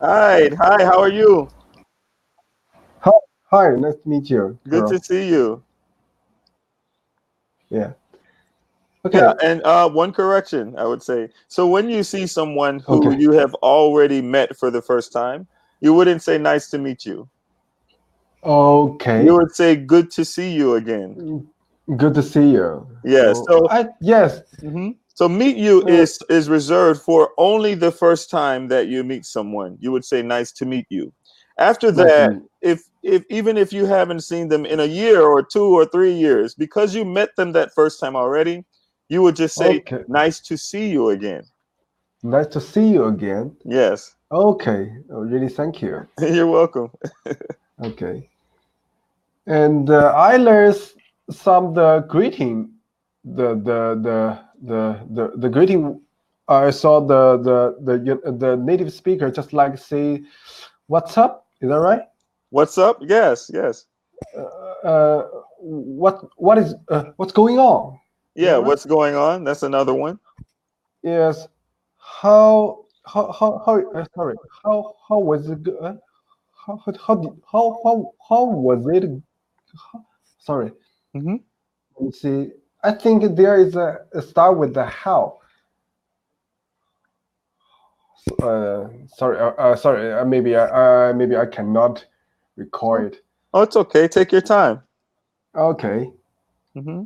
Hi, hi, how are you? Hi, hi, nice to meet you, Good to Carol. see you. Yeah. Yeah, Okay. and one correction, I would say. So when you see someone who Okay. you have already met for the first time, you wouldn't say nice to meet you. You Okay. would say good to see you again. Mm, Good to see you. Yeah, So so I yes. so meet you Uh, is reserved for only the first time that you meet someone. You would say nice to meet you. After nice to that, meet. if even if you haven't seen them in a year or 2 or 3 years, because you met them that first time already, you would just say Okay. nice to see you again. Nice to see you again. Yes. Okay. Oh, really, thank you. You're welcome. Okay. And I learned some the greeting, the greeting. I saw the native speaker just like say, "What's up?" Is that right? What's up? Yes, yes. What's going on? Is Yeah, that right? what's going on? That's another one. Yes. Sorry. How was it? How was it? Sorry. Hmm. Let me see. I think there is a start with the how. Sorry. Sorry. Maybe I cannot recall Oh, it. oh, it's okay. Take your time. Okay. Hmm.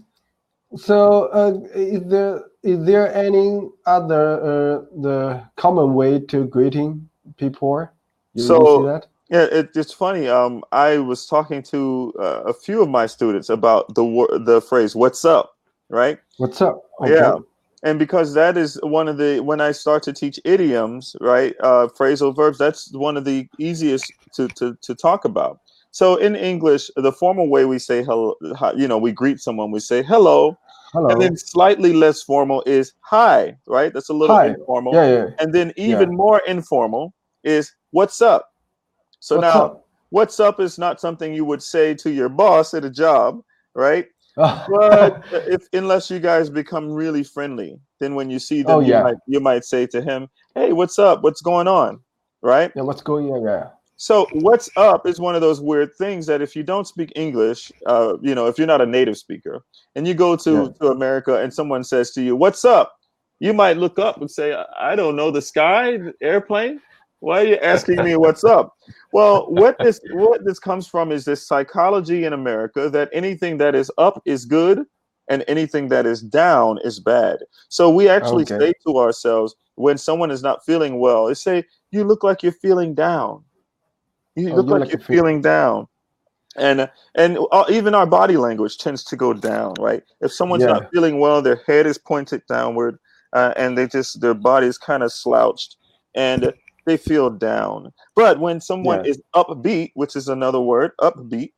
So, is there any other the common way to greeting people? You see So that? yeah, it's funny. I was talking to a few of my students about the phrase "What's up," right? What's up? Yeah, Okay. and because that is one of the when I start to teach idioms, right? Phrasal verbs. That's one of the easiest to talk about. So in English, the formal way we say hello, we greet someone, we say hello, and then Hello. slightly less formal is hi, right? That's a little Hi. informal, Yeah, yeah, and then yeah. even more informal is what's up. So What's now, up? what's up is not something you would say to your boss at a job, right? But if unless you guys become really friendly, then when you see Oh them, yeah. you might say to him, "Hey, what's up? What's going on?" Right? Yeah. What's going on? Yeah. So, what's up is one of those weird things that if you don't speak English, if you're not a native speaker, and you go Yeah. to America and someone says to you, "What's up?" You might look up and say, "I don't know, the sky, the airplane. Why are you asking me what's up?" Well, what this comes from is this psychology in America that anything that is up is good, and anything that is down is bad. So we actually Okay. say to ourselves when someone is not feeling well, they say, "You look like you're feeling down." You Oh, look you're like like you're a fit. feeling down, and even our body language tends to go down. Right? If someone's not Yeah. feeling well, their head is pointed downward, and their body is kind of slouched, and they feel down. But when someone Yeah. is upbeat, which is another word, upbeat,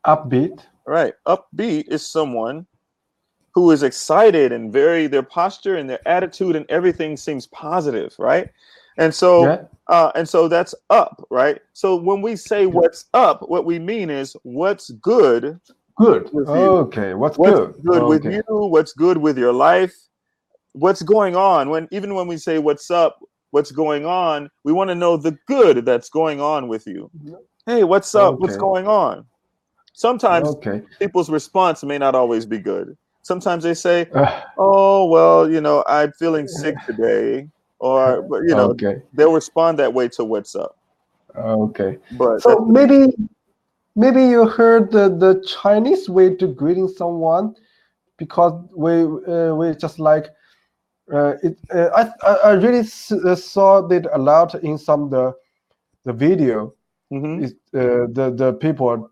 Upbeat. right? Upbeat is someone who is excited and their posture and their attitude and everything seems positive, right? And so Yeah. that's up, right? So when we say Yeah. what's up, what we mean is what's good Good. with you. Okay. What's What's good? good with Okay. you? What's good with your life? What's going on? When we say what's up, what's going on, we want to know the good that's going on with you. Hey, what's up? What's Okay. going on? Sometimes Okay. people's response may not always be good. Sometimes they say, Uh, "Oh, well, I'm feeling sick today," or but okay. they'll respond that way to what's up. Okay. But So that's maybe you heard the Chinese way to greeting someone because we just like it. I really saw that a lot in some the video. hmm Is the people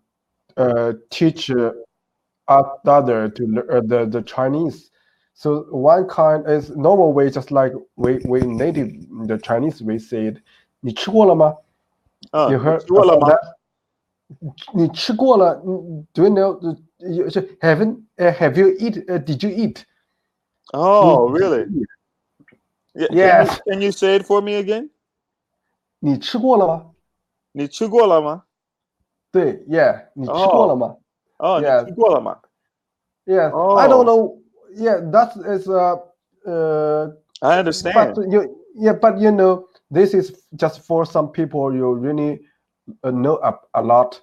teach other to the Chinese. So one kind is normal way, just like we native the Chinese we said, 你吃过了吗? You you heard sure about lama? that? 你吃过了? Do you know? Have you eat? Did you eat? Oh, Did really? you eat? Yeah, Yes. can you say it for me again? 你吃过了吗? Ni chugwa lama? 对 Yeah. 你吃过了 Oh, 吗? oh, ni Yeah. chugwa lama. Yeah. I don't Oh, know. Yeah. That is uh. I But understand. you, yeah, but you know. this is just for some people you really know a lot.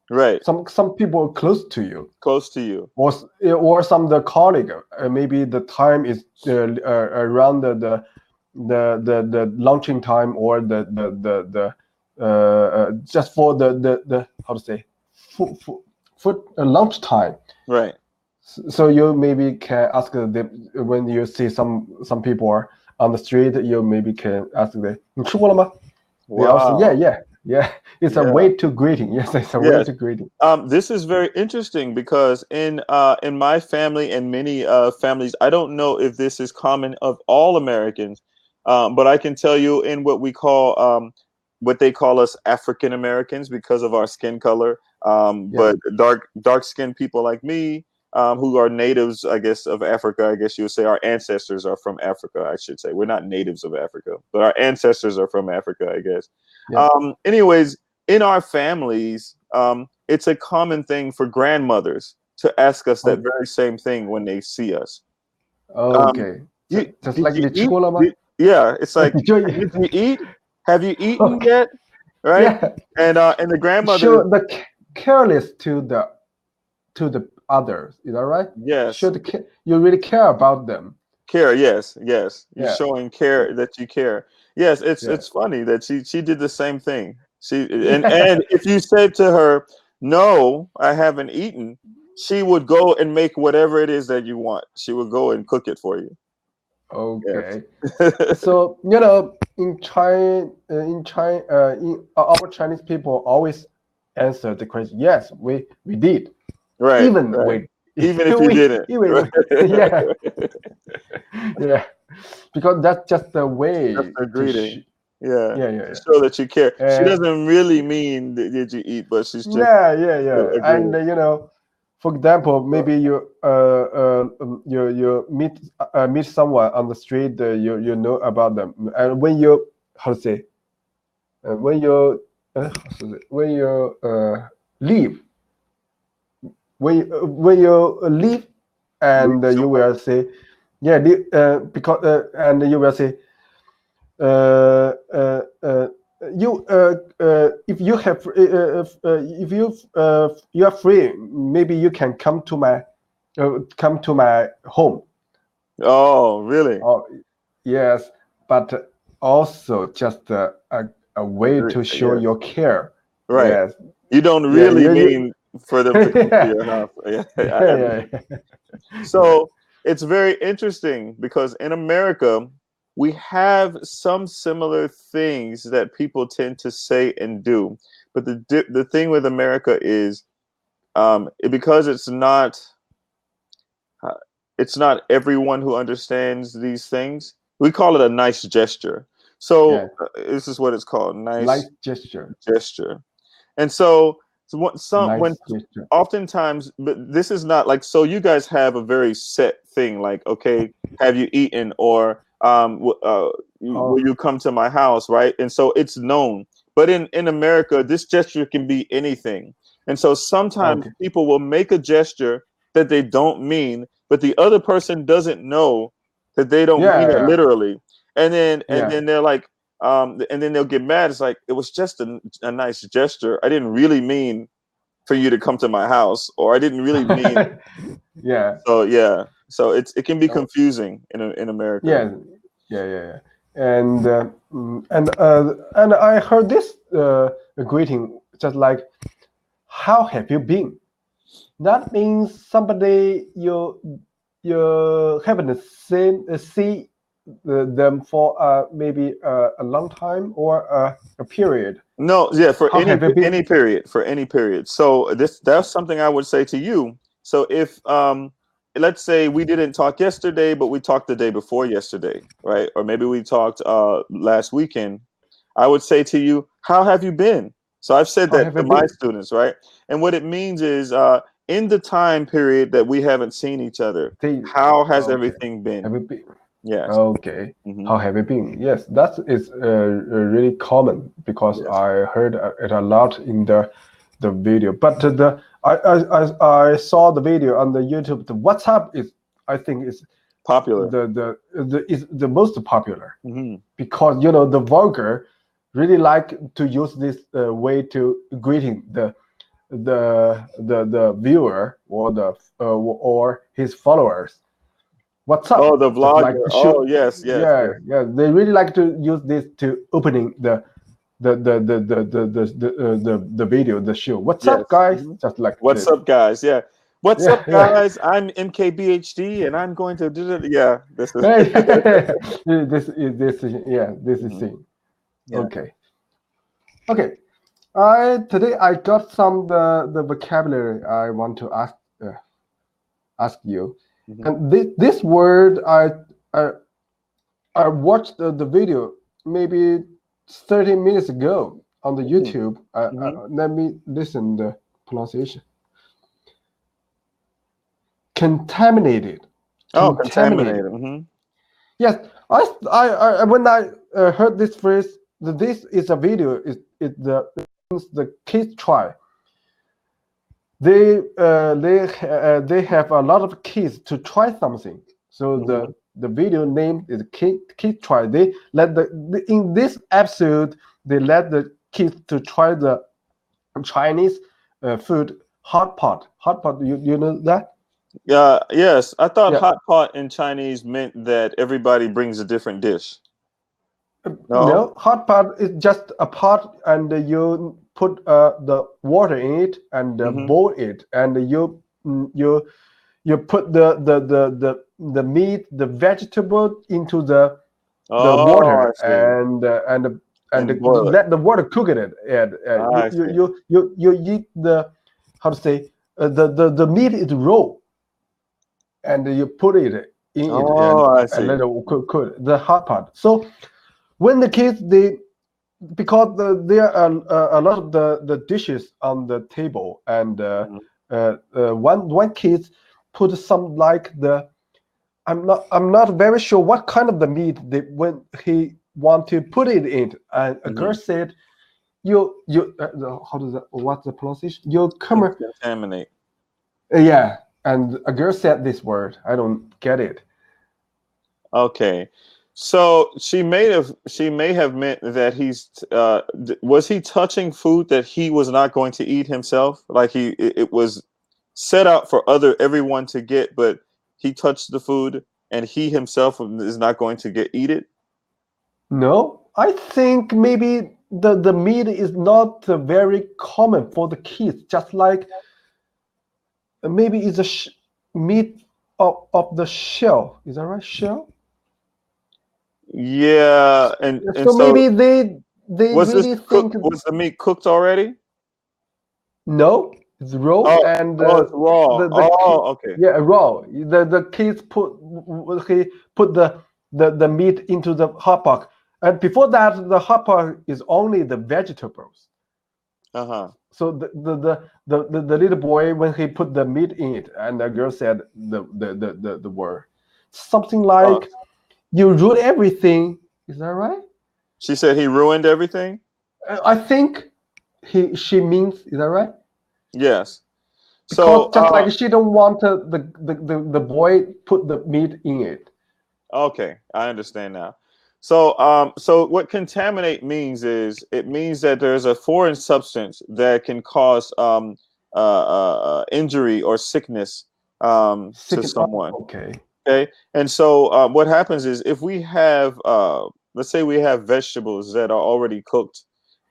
Right. Some people close to you, Close to you. or some of the colleague. Maybe the time is around the launching time, or the just for the how to say for lunch time. Right. So you maybe can ask them when you see some people on the street. You maybe can ask them, 你吃过了吗? They also, yeah. It's a way to greeting. Yes, it's a way to greeting. This is very interesting because in my family and many families, I don't know if this is common of all Americans, but I can tell you in what we call what they call us African Americans because of our skin color. But dark skinned people like me, who are natives, I guess, of Africa. I guess you would say our ancestors are from Africa. I should say we're not natives of Africa, but our ancestors are from Africa, I guess. Anyways, in our families, it's a common thing for grandmothers to ask us that very same thing when they see us. Okay. Just like the chocolate. Yeah, it's like, did you eat? Have you eaten yet? Right? Yeah. And the grandmother show the careless to the others. Is that right? Yes. You really care about them. Care, yes. You're showing care that you care. Yes, it's funny that she did the same thing. And if you said to her, "No, I haven't eaten," she would go and make whatever it is that you want. She would go and cook it for you. Okay. So in China, our Chinese people always answer the question, yes, we did. Right. Even if you didn't. Yeah. Because that's just the way. That's the greeting. Yeah. So that you care. She doesn't really mean did you eat, but she's just And for example, maybe you meet someone on the street. You know about them, and when you leave. When you leave, and you will say, because and you will say, if you have if you are free, maybe you can come to my home. Oh, really? Oh, yes, but also just a way to show your care. Right. Yes. You don't really mean for them to come to your house. So it's very interesting because in America, we have some similar things that people tend to say and do. But the thing with America is because it's not everyone who understands these things. We call it a nice gesture. So this is what it's called. Nice gesture. And so oftentimes, but this is not like, so you guys have a very set thing, like, okay, have you eaten, or will you come to my house, right? And so it's known. But in America, this gesture can be anything. And so sometimes people will make a gesture that they don't mean, but the other person doesn't know that they don't mean it literally. And then they're like, and then they'll get mad. It's like, it was just a nice gesture. I didn't really mean for you to come to my house, or I didn't really mean. So it can be confusing in America. Yeah. And I heard this greeting, just like, how have you been? That means somebody you haven't see them for maybe a long time, or a period. No, for any period. So that's something I would say to you. So if let's say we didn't talk yesterday, but we talked the day before yesterday, right? Or maybe we talked last weekend. I would say to you, how have you been? So I've said that to my students, right? And what it means is in the time period that we haven't seen each other, how has everything been? Yes. Okay. How have you been? Yes, that is really common, because I heard it a lot in the video. But I saw the video on the YouTube. The WhatsApp is, I think, is Popular. is the most popular Mhm. because the vulgar really like to use this way to greeting the viewer or his followers. What's up? Oh, the Just like vlogger. to shoot. Oh, yes, yes, Yeah, yes. yeah. They really like to use this to opening the video, the show. What's up, Yes. guys? Mhm. Just like What's this. up, guys? Yeah. What's Yeah, up, yeah. guys? I'm MKBHD, and I'm going to do it. Yeah, this is. This is Mhm. thing. Yeah. Okay. Okay. I got some the vocabulary I want to ask you. Mhm. And this word I I watched the video maybe 30 minutes ago on the Mhm. YouTube. Mhm. Let me listen the pronunciation. Contaminated. Oh, Contaminated. contaminated. Hmm. Yes, I when I heard this phrase, this is a video. The kids try. They have a lot of kids to try something. So Hmm. the video name is kid try. They let in this episode they let the kids to try the Chinese food hot pot. Hot pot. You know that? Yeah. Yes. I thought Yeah. hot pot in Chinese meant that everybody brings a different dish. No. No, hot pot is just a pot, and you put the water in it and Hmm. boil it, and you put the meat, the vegetable into the Oh, I water, see. and And boil it. let the water cook it. And I see. you eat the how to say the meat is raw, and you put it in it Oh, I and see. let it cook the hot pot. So when the kids because there are a lot of the dishes on the table, and Mhm. one kid put some like the I'm not very sure what kind of the meat when he want to put it in, and a girl Mhm. said you how does that what's the pronunciation you come Contaminate. yeah, and a girl said this word I don't get it. Okay. So she may have meant that was he touching food that he was not going to eat himself? Like it was set out for everyone to get, but he touched the food and he himself is not going to eat it. No, I think maybe the meat is not very common for the kids. Just like maybe it's a meat of the shell. Is that right? Shell. Yeah, and So so maybe they was this really cook think was the meat cooked already? no, it's raw, Oh, and oh, it's raw. the kid, Oh, okay. yeah, raw. The kids he put the meat into the hot pot, and before that the hot pot is only the vegetables. Uh-huh. So the little boy when he put the meat in it, and the girl said the word something Oh, like you ruin everything. Is that right? she said he ruined everything? I think she means is that right? Yes. So, Because just like she don't want the boy put the meat in it. okay, I understand now. So, so what contaminate means is it means that there's a foreign substance that can cause injury or sickness to Second, oh, someone. okay. Okay, and so what happens is if we have, let's say, we have vegetables that are already cooked,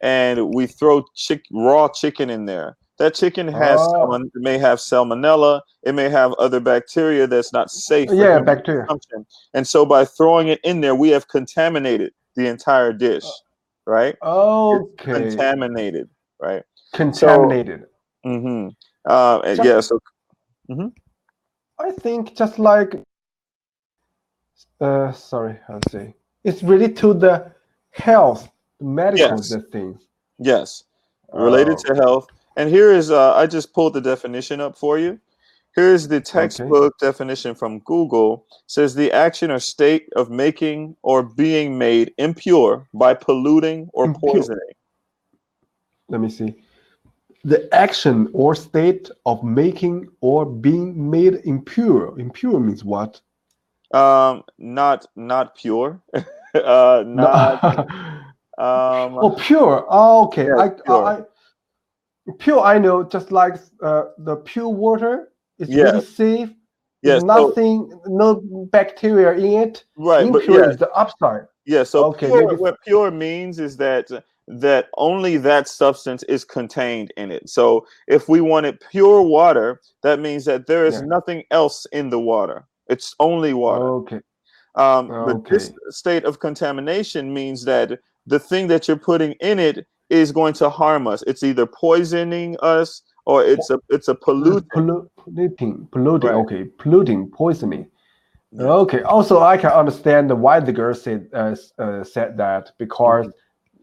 and we throw raw chicken in there. That chicken Oh, may have salmonella. It may have other bacteria that's not safe for yeah, human bacteria. consumption. And so by throwing it in there, we have contaminated the entire dish, right? It's Okay, contaminated, right? So, contaminated. hmm Just yeah. So, mhm. I think just like sorry, I'll say it's related to the health, medical Yes. the things. Yes, related Oh, to health. And here is, I just pulled the definition up for you. Here's the okay. textbook definition from Google. It says the action or state of making or being made impure by polluting or Impure. poisoning. Let me see. The action or state of making or being made impure. Impure means what? Not pure. No. Not Oh, pure. Oh, okay. yes, pure. Pure. I know. Just like the pure water is really Yes, safe. Is yes. So nothing, no bacteria in it. right, but Impure yes, is the upside. yeah. So Okay, maybe. pure, what pure means is that only that substance is contained in it. So if we wanted pure water, that means that there is Yeah. nothing else in the water. It's only water. Okay. But this Okay. state of contamination means that the thing that you're putting in it is going to harm us. It's either poisoning us or it's a pollutant. Polluting. Right. Okay, polluting, poisoning. Yes. Okay. Also, I can understand why the girl said that because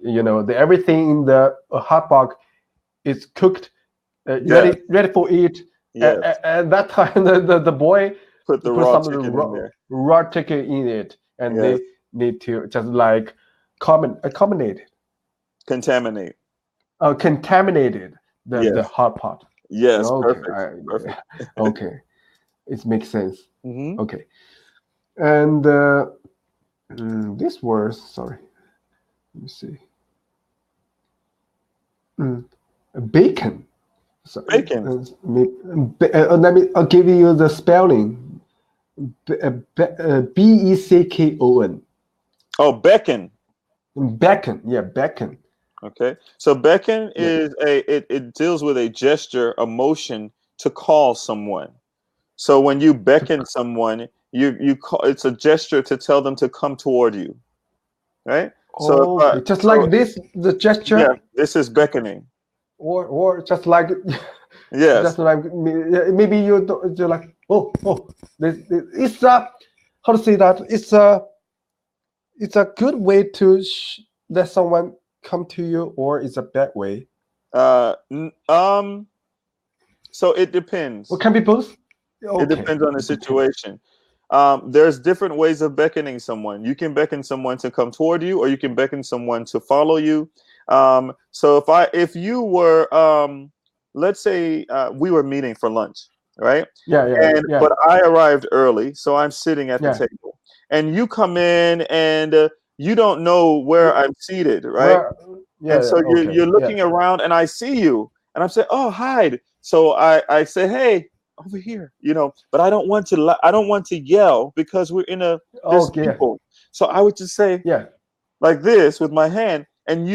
Mhm. everything in the hot box is cooked, Yes. ready for eat. Yes. At that time, the boy Put the put raw some chicken in there. raw chicken in it, and Yes. they need to just like contaminate Contaminate. contaminated the Yes. hot pot. Yes. Okay, Perfect. Perfect. okay, it makes sense. Hmm. Okay, and this was sorry. Let me see. Mm, bacon. So, Bacon. let me. I'll give you the spelling. Beckon. Oh, beckon. Beckon. Yeah, beckon. Okay. So beckon Yeah. is it deals with a gesture, a motion to call someone. So when you beckon someone, you call it's a gesture to tell them to come toward you, right? So if I, Okay, just so like this, the yeah, gesture, this is beckoning. or just like Yes. just like maybe you're like this it's a how to say that it's a good way to let someone come to you, or it's a bad way. Uh, n- um. So it Or depends. can be both. It Okay, depends on the it depends. situation. There's different ways of beckoning someone. You can beckon someone to come toward you, or you can beckon someone to follow you. So if you were, let's say, we were meeting for lunch, right? Yeah, yeah, And yeah, but I arrived early, so I'm sitting at the yeah. table, and you come in and you don't know where You, I'm seated, right? where? And Yeah, yeah, so okay, you're yeah. looking around, and I see you, and I'm saying, "Oh, hi." So I say, "Hey, over here," but I don't want to yell because there's Okay, people. So I would just say yeah. like this with my hand, and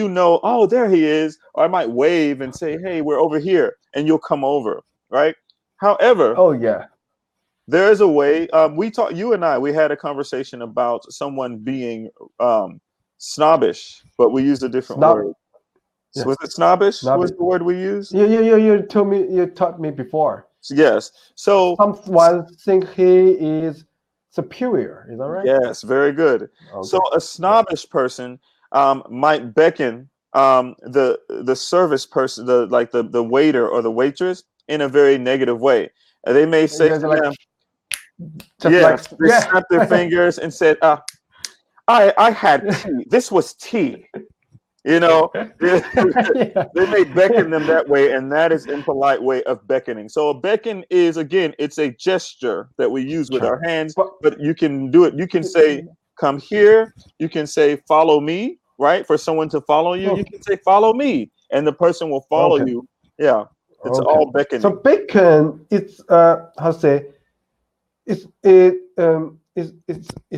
oh, there he is. Or I might wave and say, "Hey, we're over here," and you'll come over, right? However, Oh yeah. there is a way. You and I, we had a conversation about someone being um, snobbish, but we used a different Snob. word. So Yeah, was it snobbish? Was snobby. the word we used? You told me, you taught me before. Yes. So Someone think he is superior. Is that right? yes, very good. So Okay. a Yeah. snobbish person might beckon the service person, the waiter or the waitress, in a very negative way. They may say Yeah, to like them, just like yes, they yeah. snap their fingers and said, I had tea. This was tea. You know, they Yeah. may beckon them that way, and that is impolite way of beckoning. So a beckon is, again, it's a gesture that we use with our Sure. hands, But but you can do it. You can say, "Come here." You can say, "Follow me." Right? For someone to follow you, you okay. can say, "Follow me," and the person will follow Okay. you. Yeah, it's Okay. all So beckoning. bacon, it's how to say it's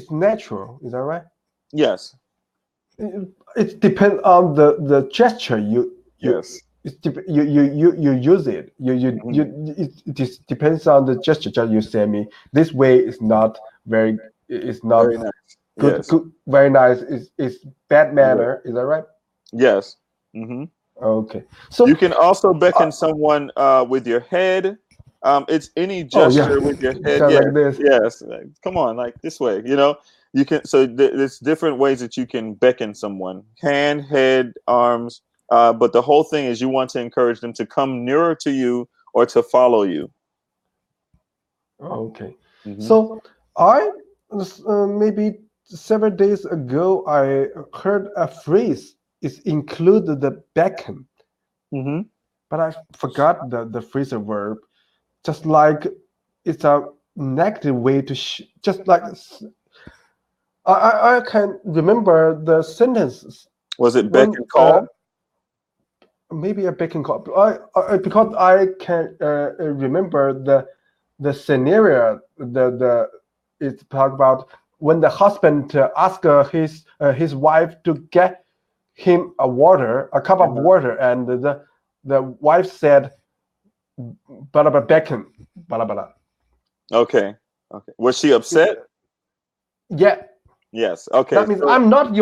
natural. Is that right? Yes, It depends on the gesture yes. you use it. Mhm. It just depends on the gesture that you send me. This way is not very. It's not Very nice. good. Yes, Good. Very nice. Is bad yes, manner. Is that right? yes. Hmm. Okay. You So, can also uh, beckon someone with your head. It's any oh yeah, gesture with your head. just Yes, like this. yes. Like, come on, like this way. You can. So there's different ways that you can beckon someone: hand, head, arms. But the whole thing is you want to encourage them to come nearer to you or to follow you. Okay. Hmm. So I maybe several days ago I heard a phrase is included the beckon, Hmm. but I forgot the phrasal verb. Just like it's a negative way to just like I can remember the sentences Was it beck when and call? maybe a baking call. Because I can remember the scenario. It's talk about when the husband asked his wife to get him a cup of water, and the wife said, "Blah blah bacon, blah blah." Okay. Okay. Was she upset? Yeah, Yes. Okay. that means So, I'm not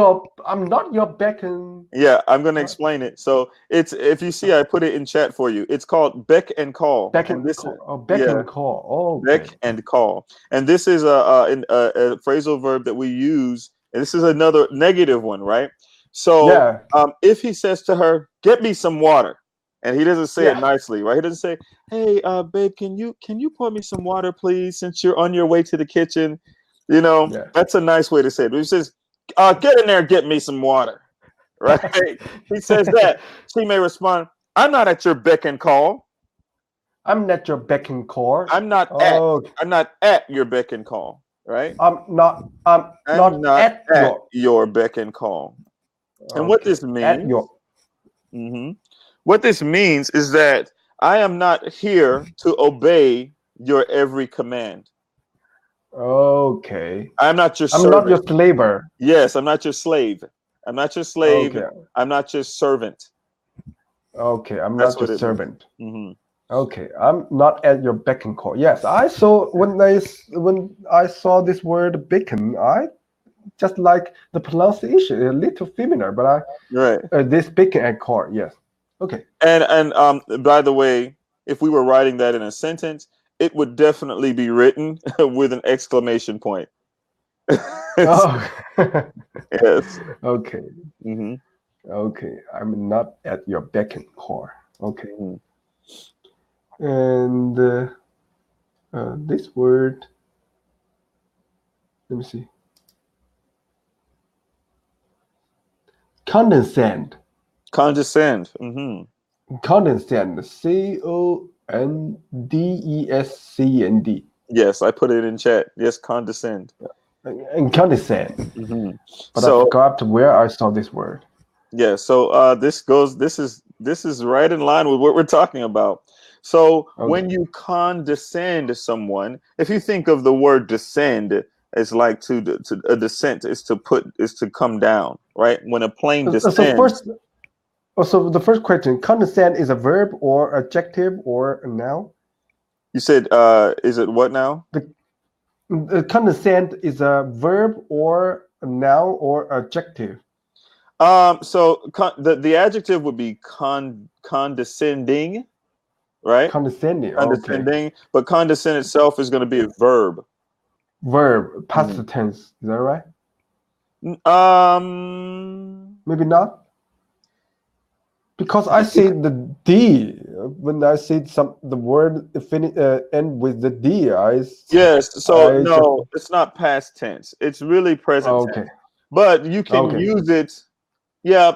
your bacon. yeah, I'm going to explain it. So it's, if you see, I put it in chat for you. It's called beck and call, and Bacon this, call. Oh, yeah, bacon call. Oh, beck okay. and call, and this is a phrasal verb that we use, and this is another negative one, right? So Yeah, if he says to her, "Get me some water," and he doesn't say it yeah. nicely, right? He doesn't say, "Hey, babe, can you pour me some water, please, since you're on your way to the kitchen?" You know, Yeah. that's a nice way to say it. But he says, "Get in there, and get me some water," right? He says that. She may respond, "I'm not at your beck and call. I'm not your bacon call. I'm not at Oh, I'm not at your beck and call," right? I'm I'm not not at at your. your beck and call. And what Okay, this at means, your. mhm, what this means is that I am not here to obey your every command. Okay, I'm not your I'm not servant. your slaver. Yes, I'm not your slave. I'm not your slave. Okay, I'm not your servant. okay, I'm That's not your what it means. servant. Hmm. Okay, I'm not at your beck and call. Yes, I saw when I saw this word bacon, I just like the pronunciation, a little familiar, but Right. this bacon and call. Yes. Okay. And by the way, if we were writing that in a sentence, it would definitely be written with an exclamation point. Oh. Yes. Okay. Hmm. Okay. I'm not at your beck and call. Okay. Hmm. And this word, let me see. Condescend. Condescend. Hmm. Condescend. CONDESCEND. Yes, I put it in chat. Yes, condescend. And condescend. Hmm. But I So forgot where I saw this word. yeah, so this is right in line with what we're talking about. So Okay. when you condescend someone, if you think of the word descend as like to a descent is to come down, right? When a plane So descends, first, so the first question: condescend is a verb or adjective or a noun? you said, is it what now? The condescend is a verb or a noun or adjective. So the adjective would be condescending, right? Condescending. Okay. Condescending, but condescend itself is going to be a verb. Verb, past Mhm. tense. Is that right? Um, Maybe not. Because I see the D when I see the word end with the D. yes. So I just no, it's not past tense. It's really present okay. tense. But you can Okay. use it. Yeah,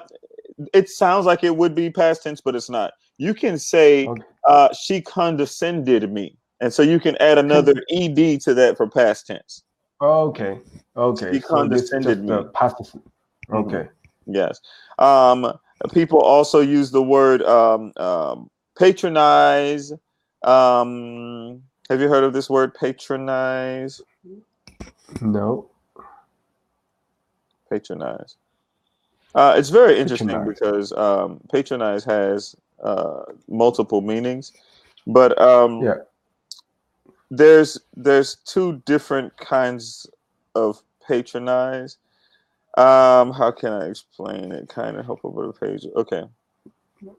it sounds like it would be past tense, but it's not. You can say, Okay. she condescended me. And so you can add another Con- ed to that for past tense. okay. Okay. She So this condescended just the me. past. Hmm. Okay. Yes. Um, People also use the word patronize. Have you heard of this word, patronize? No. Patronize. It's very interesting Patronize. because patronize has multiple meanings, but Yeah. there's two different kinds of patronize. How can I explain it? Kind of help over the page. Okay.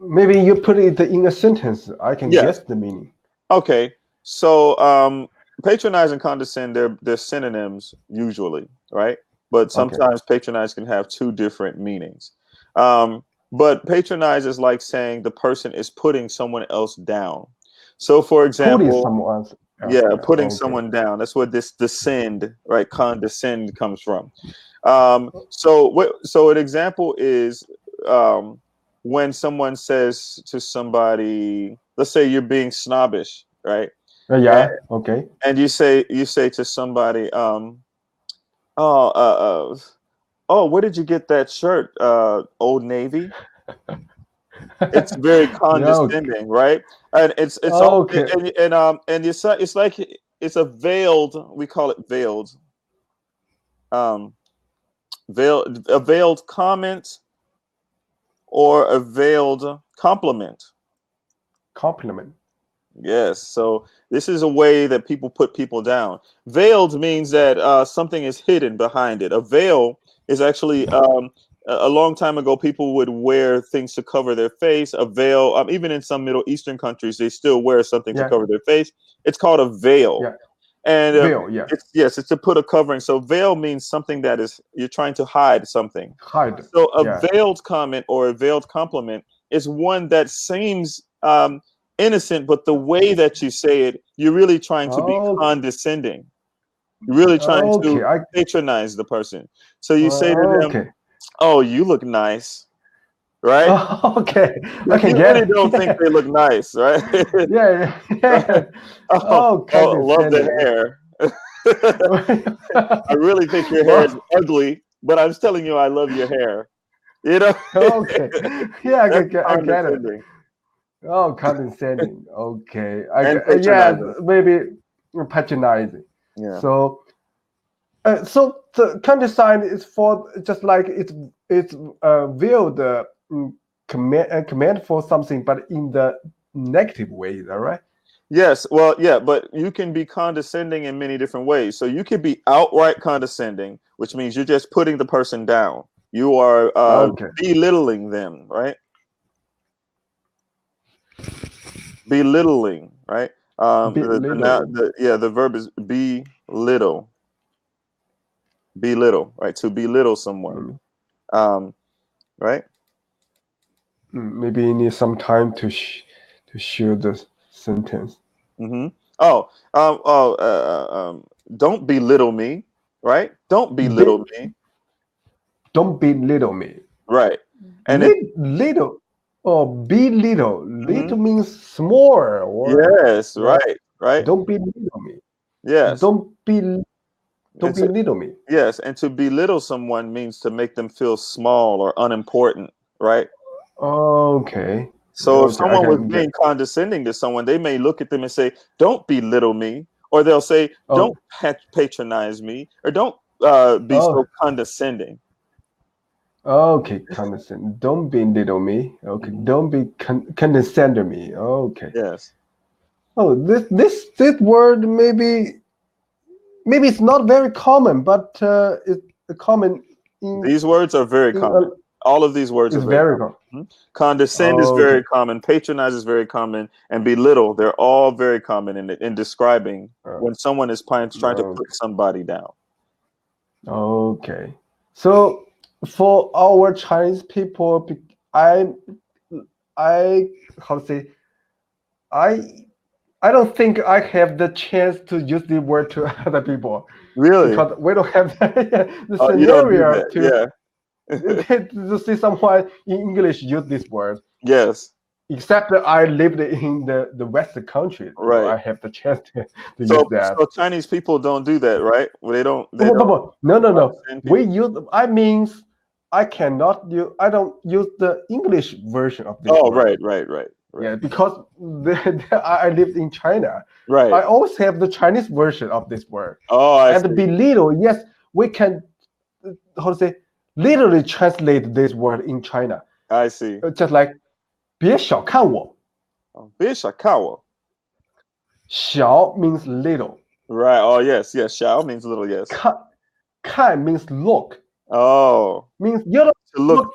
Maybe you put it in a sentence. I can Yes. guess the meaning. Okay. So patronize and condescend, they're synonyms usually, right? But Okay. sometimes patronize can have two different meanings. Um, but patronize is like saying the person is putting someone else down. So for Put is example, someone else yeah, down. putting Okay. someone down. That's where this descend, right? Condescend comes from. So an example is um, when someone says to somebody, let's say you're being snobbish, right? Yeah. Okay. and you say to somebody, oh, where did you get that shirt? Old Navy. It's very Yeah. Okay. condescending, right? And it's all Okay. and it's like it's a veiled. We call it veiled. Um, a veiled comment or a veiled compliment. Compliment. Yes. So this is a way that people put people down. Veiled means that something is hidden behind it. A veil is actually a long time ago, people would wear things to cover their face. A veil, even in some Middle Eastern countries, they still wear something to Yeah. cover their face. It's called a veil. Yeah. And Veil. Yeah. it's to put a covering. So veil means something that is you're trying to hide something. Hide. So a Yeah. veiled comment or a veiled compliment is one that seems innocent, but the way that you say it, you're really trying to be Oh. condescending. You're really trying Okay. to patronize the person. So you say to them, Okay. "Oh, you look nice," right? Okay. I But can you get really it. don't think they look nice, right? Yeah. Yeah. Oh, Oh, love the condescending. hair. I really think your hair is Well, ugly, but I'm telling you, I love your hair. You know, okay. Yeah, that's I get it. condescending. Oh, condescending. Okay. And Yeah, patronizing. maybe patronizing. Yeah. So, so the condescending is for just like it's veiled command for something, but in the negative way. Is that right? Yes. Well, yeah, but you can be condescending in many different ways. So you could be outright condescending, which means you're just putting the person down. You are Okay. belittling them, right? Belittling, right? Bit little. The verb is belittle. Belittle, right? To belittle someone, Mm, right? Maybe you need some time to show the sentence. Mm-hmm. Oh, don't belittle me, right? Don't Bit, belittle me, don't belittle me. right? And it, Little or be little. mhm. Little means small or Yes, right. right, right, Don't belittle me. yes, Don't be don't and to, belittle me. yes, and to belittle someone means to make them feel small or unimportant, right? Okay. So if Okay, I someone was can get. being condescending to someone, they may look at them and say, "Don't belittle me," or they'll say, Oh, "Don't patronize me," or "Don't be oh, so condescending." okay. Condescend. Don't belittle me. Okay. Mhm. Don't be condescend to me. Okay. Yes, Oh, this word maybe it's not very common, but it's common in these words are very in common. All of these words are it's very very common. common. Mhm. Condescend is Okay. very common. Patronize is very common, and belittle. They're all very common in describing Uh, when someone is trying to put okay. somebody down. Okay. So for our Chinese people, I how to say I I don't think I have the chance to use the word to other people Really? because we don't have the Oh, you don't do scenario that. Yeah. to see someone in English use this word. Yes. Except that I lived in the Western country, so Right. I have the chance to use that. So Chinese people don't do that, right? Well, they don't No, no, no. condescend We people. use. I means I cannot use. I don't use the English version of this Oh, word. right. Yeah, because I lived in China. Right. I always have the Chinese version of this word. Oh, I And see. belittle, yes, we can how to say literally translate this word in China. I see. Just like 别小看我. Oh, Bishakawa. 小 means little. Right. Oh, yes. Shao means little. Yes. 看 means look. Oh, Means you don't to look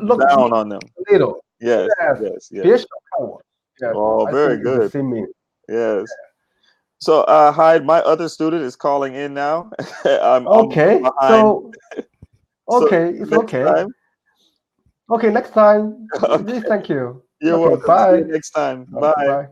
look down on them. little. Yes. Yes. Yes. 别小看我. Yes. Oh, I very think it's the good. same meaning. Yes. So, Hyde, my other student is calling in now. I'm Okay. behind. So So okay, it's next okay. time. Okay, next time. Okay. Thank you. You're Okay, welcome. See you bye. next time. Okay, Bye. bye.